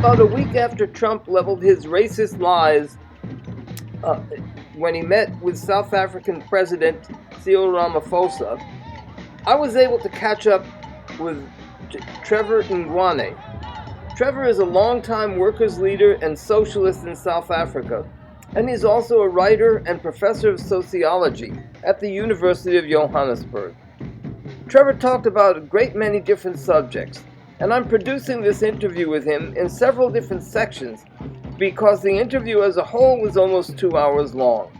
About a week after Trump leveled his racist lies uh, when he met with South African President Cyril Ramaphosa, I was able to catch up with Trevor Ngwane. Trevor is a longtime workers' leader and socialist in South Africa, and he's also a writer and professor of sociology at the University of Johannusburg. Trevor talked about a great many different subjects, and I'm producing this interview with him in several different sections because the interview as a whole is almost 2 hours long.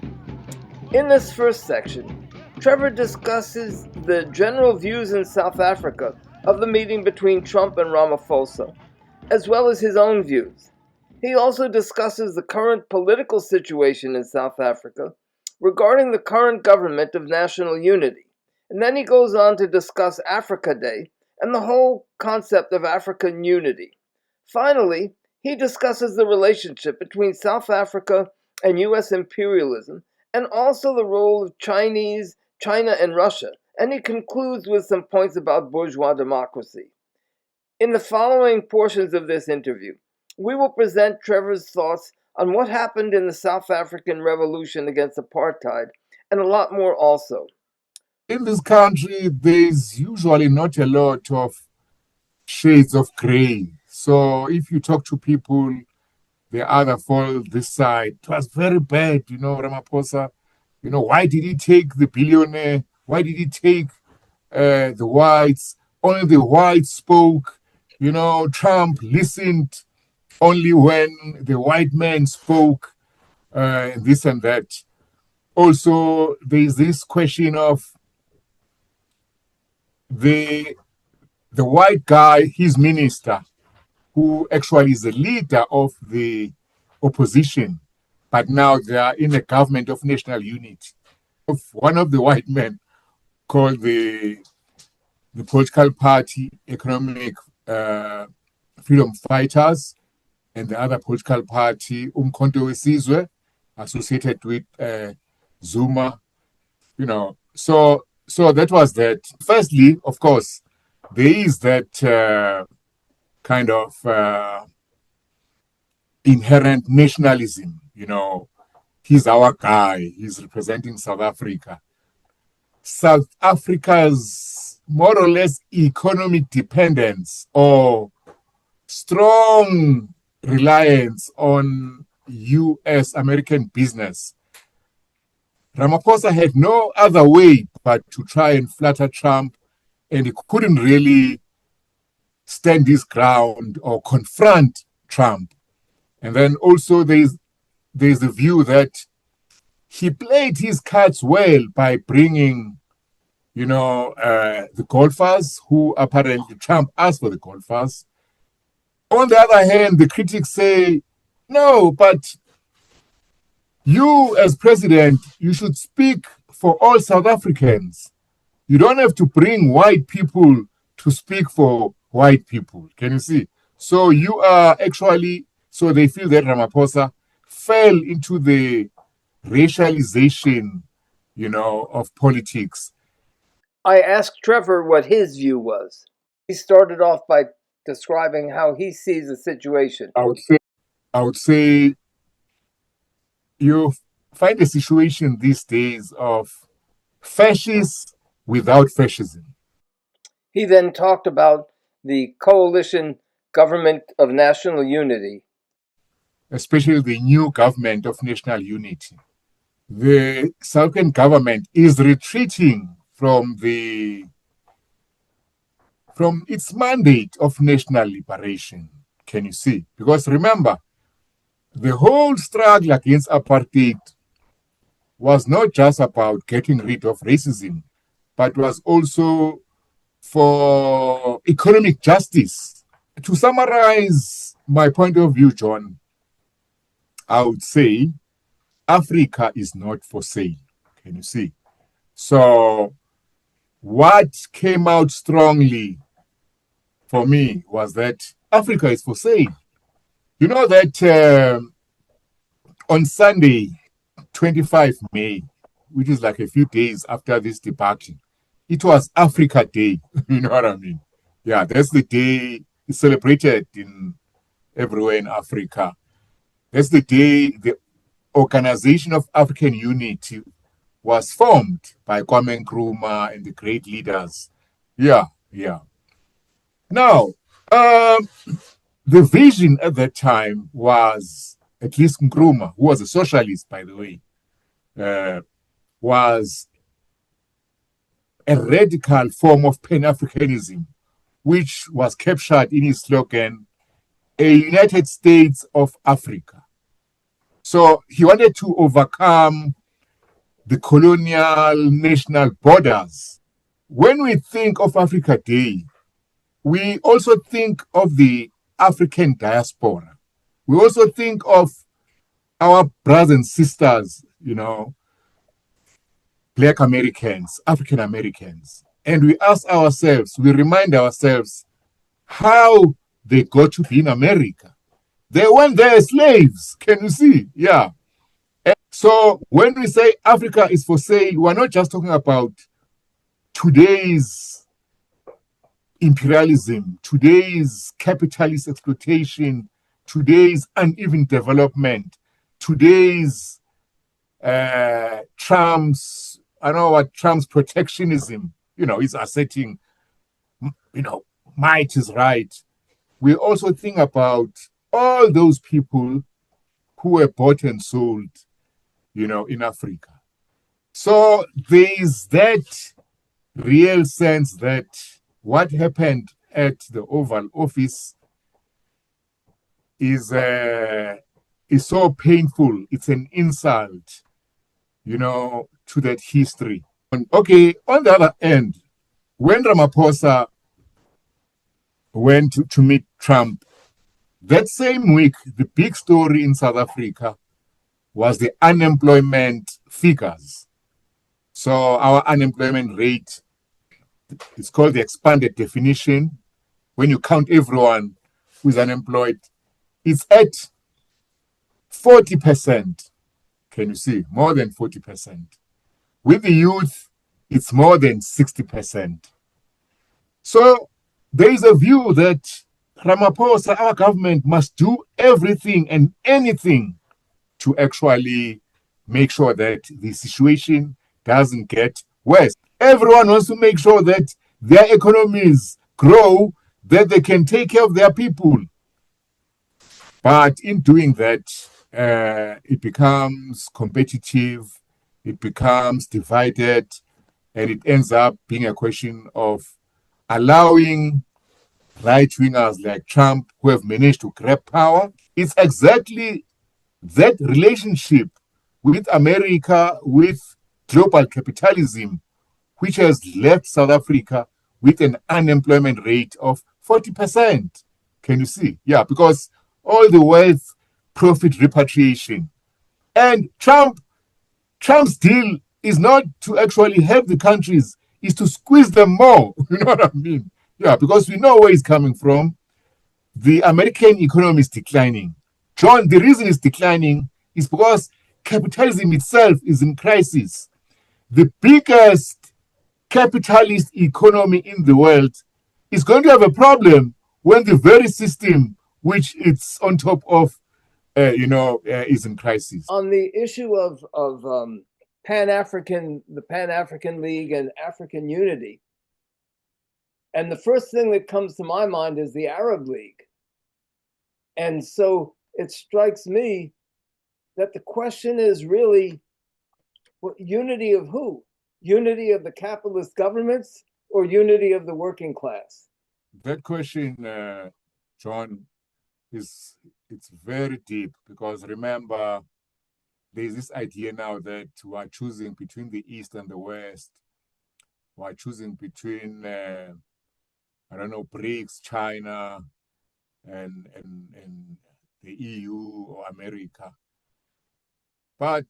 In this first section, Trevor discusses the general views in South Africa of the meeting between Trump and Ramaphosa, as well as his own views. He also discusses the current political situation in South Africa regarding the current government of national unity. And then he goes on to discuss Africa Day and the whole concept of African unity. Finally, he discusses the relationship between South Africa and U.S. imperialism, and also the role of China and Russia, and he concludes with some points about bourgeois democracy. In the following portions of this interview, we will present Trevor's thoughts on what happened in the South African Revolution against apartheid, and a lot more also. In this country, there's usually not a lot of shades of gray. So if you talk to people, they either fall this side. It was very bad, Ramaphosa. Why did he take the billionaire? Why did he take the whites? Only the whites spoke. Trump listened only when the white man spoke, this and that. Also, there's this question of the white guy, his minister, who actually is the leader of the opposition, but now they are in a government of national unity. One of the white men called the political party Economic Freedom Fighters, and the other political party Umkhonto weSizwe, associated with Zuma. So that was that. Firstly, of course, there is that kind of inherent nationalism. He's our guy. He's representing South Africa. South Africa's more or less economic dependence or strong reliance on U.S. American business. Ramaphosa had no other way but to try and flatter Trump, and he couldn't really stand his ground or confront Trump. And then also there's the view that he played his cards well by bringing, the golfers, who apparently Trump asked for the golfers. On the other hand, the critics say, no, but you as president, you should speak for all South Africans. You don't have to bring white people to speak for white people. Can you see? So you are actually, so they feel that Ramaphosa fell into the racialization, of politics. I asked Trevor what his view was. He started off by describing how he sees the situation. I would say you find a situation these days of fascists without fascism. He then talked about the coalition government of national unity. Especially the new government of national unity. The South African government is retreating from its mandate of national liberation. Can you see? Because remember, the whole struggle against apartheid was not just about getting rid of racism, but was also for economic justice. To summarize my point of view, John, I would say Africa is not for sale. Can you see? So what came out strongly for me was that Africa is for sale. You know that on Sunday, 25 May, which is like a few days after this debacle, it was Africa Day. You know what I mean? Yeah, that's the day it's celebrated in everywhere in Africa. That's the day the Organization of African Unity was formed by Kwame Nkrumah and the great leaders. Yeah, yeah. Now, the vision at that time was, at least Nkrumah, who was a socialist, by the way, was a radical form of Pan-Africanism, which was captured in his slogan, a United States of Africa. So he wanted to overcome the colonial national borders. When we think of Africa Day, we also think of the African diaspora. We also think of our brothers and sisters, Black Americans, African Americans. And we ask ourselves, we remind ourselves how they got to be in America. They weren't there as slaves. Can you see? Yeah. So when we say Africa is for sale, we're not just talking about today's imperialism, today's capitalist exploitation, today's uneven development, today's Trump's protectionism, is asserting, might is right. We also think about all those people who were bought and sold, in Africa. So there is that real sense that what happened at the Oval Office is so painful. It's an insult, to that history. Okay, on the other end, when Ramaphosa went to meet Trump, that same week, the big story in South Africa was the unemployment figures. So our unemployment rate, it's called the expanded definition. When you count everyone who is unemployed, it's at 40%. Can you see? More than 40%. With the youth, it's more than 60%. So there is a view that Ramaphosa, our government, must do everything and anything to actually make sure that the situation doesn't get worse. Everyone wants to make sure that their economies grow, that they can take care of their people. But in doing that, it becomes competitive, it becomes divided, and it ends up being a question of allowing right-wingers like Trump, who have managed to grab power. It's exactly that relationship with America, with global capitalism, which has left South Africa with an unemployment rate of 40%. Can you see? Yeah, because all the wealth, profit repatriation. And Trump's deal is not to actually help the countries, is to squeeze them more. You know what I mean? Yeah, because we know where he's coming from. The American economy is declining. John, the reason it's declining is because capitalism itself is in crisis. The biggest capitalist economy in the world is going to have a problem when the very system which it's on top of, is in crisis. On the issue of the Pan-African League and African unity, and the first thing that comes to my mind is the Arab League. And so it strikes me that the question is really, unity of who? Unity of the capitalist governments or unity of the working class? That question, John, it's very deep, because remember, there's this idea now that we are choosing between the East and the West. We are choosing between, BRICS, China, and the EU or America. But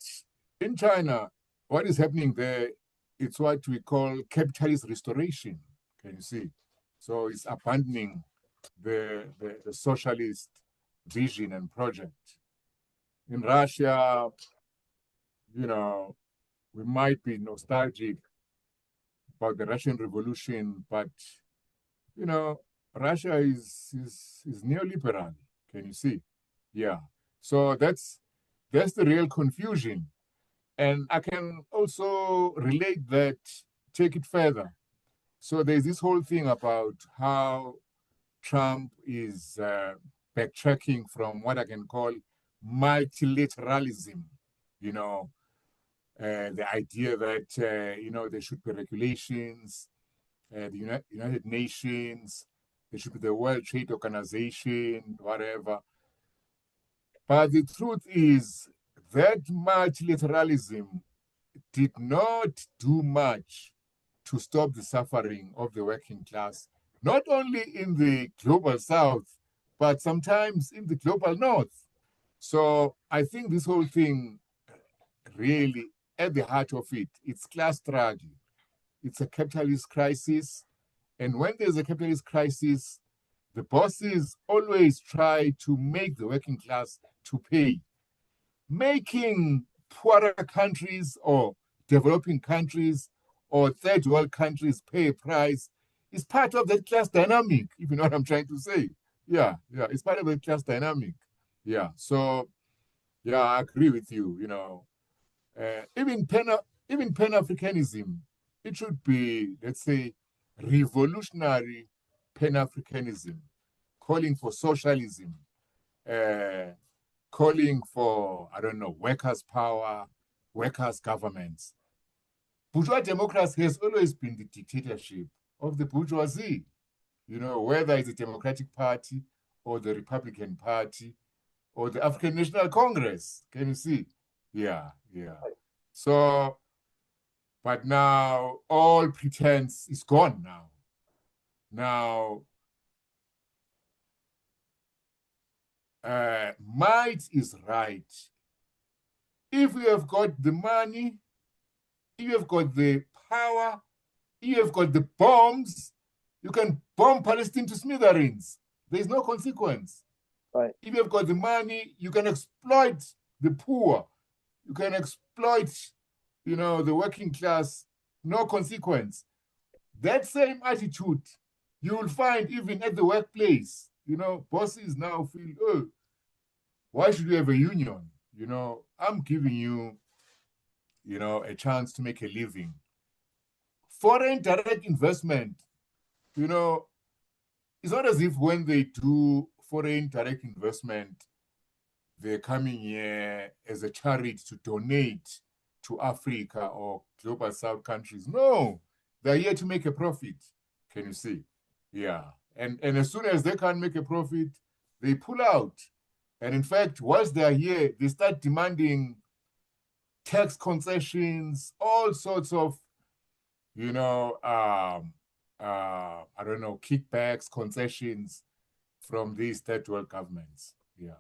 in China, what is happening there, it's what we call capitalist restoration. Can you see? So it's abandoning the socialist vision and project. In Russia, we might be nostalgic about the Russian Revolution, but Russia is neoliberal. Can you see? Yeah. So that's the real confusion. And I can also relate that, take it further. So there's this whole thing about how Trump is backtracking from what I can call multilateralism. You know, the idea that there should be regulations, the United Nations, there should be the World Trade Organization, whatever. But the truth is that multilateralism did not do much to stop the suffering of the working class, not only in the global south, but sometimes in the global north. So I think this whole thing really, at the heart of it, it's class struggle. It's a capitalist crisis. And when there's a capitalist crisis, the bosses always try to make the working class to pay, making poorer countries or developing countries or third world countries pay a price is part of that class dynamic, if you know what I'm trying to say. Yeah, it's part of the class dynamic. Yeah, so yeah, I agree with you. Even Pan-Africanism, it should be, let's say, revolutionary Pan-Africanism, calling for socialism, uh, calling for, I don't know, workers' power, workers' governments. Bourgeois democracy has always been the dictatorship of the bourgeoisie, whether it's the Democratic Party or the Republican Party or the African National Congress. Can you see? Yeah. So, but now all pretense is gone now. Now, might is right. If you have got the money, if you have got the power, if you have got the bombs, you can bomb Palestine to smithereens. There's no consequence. Right. If you have got the money, you can exploit the poor. You can exploit, the working class. No consequence. That same attitude you will find even at the workplace. Bosses now feel, oh, why should we have a union? I'm giving you, a chance to make a living. Foreign direct investment, it's not as if when they do foreign direct investment, they're coming here as a charity to donate to Africa or global south countries. No, they're here to make a profit. Can you see? Yeah. And as soon as they can't make a profit, they pull out. And in fact, whilst they're here, they start demanding tax concessions, all sorts of, I don't know, kickbacks, concessions from these third world governments. Yeah.